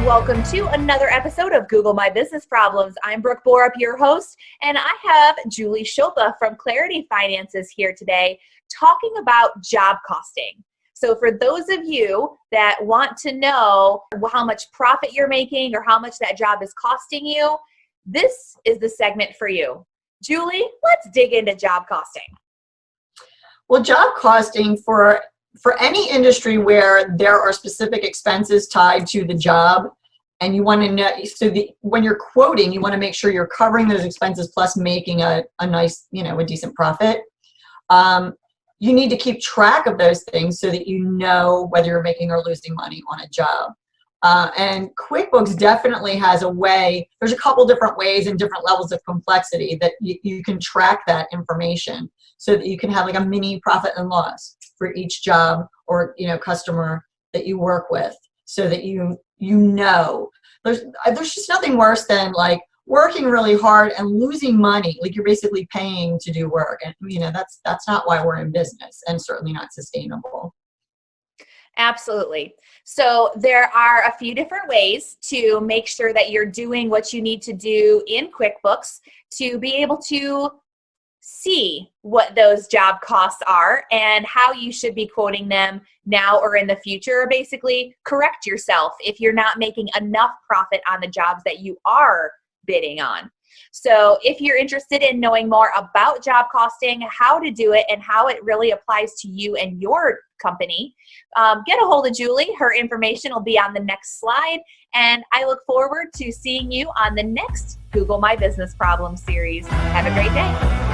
welcome to another episode of Google My Business Problems. I'm Brooke Borup, your host, and I have Julie Shopa from Clarity Finances here today talking about job costing. So for those of you that want to know how much profit you're making or how much that job is costing you, this is the segment for you. Julie, let's dig into job costing. Well, job costing for any industry where there are specific expenses tied to the job, and you want to know, when you're quoting, you want to make sure you're covering those expenses plus making a nice, a decent profit. You need to keep track of those things so that you know whether you're making or losing money on a job. And QuickBooks definitely has a way, there's a couple different ways and different levels of complexity that you can track that information so that you can have like a mini profit and loss for each job or customer that you work with, so that you know. There's just nothing worse than like working really hard and losing money. Like you're basically paying to do work, and that's not why we're in business, and certainly not sustainable. Absolutely. So there are a few different ways to make sure that you're doing what you need to do in QuickBooks to be able to see what those job costs are and how you should be quoting them now or in the future, or basically correct yourself if you're not making enough profit on the jobs that you are bidding on. So if you're interested in knowing more about job costing, how to do it, and how it really applies to you and your company, get a hold of Julie. Her information will be on the next slide, and I look forward to seeing you on the next Google My Business Problem series. Have a great day.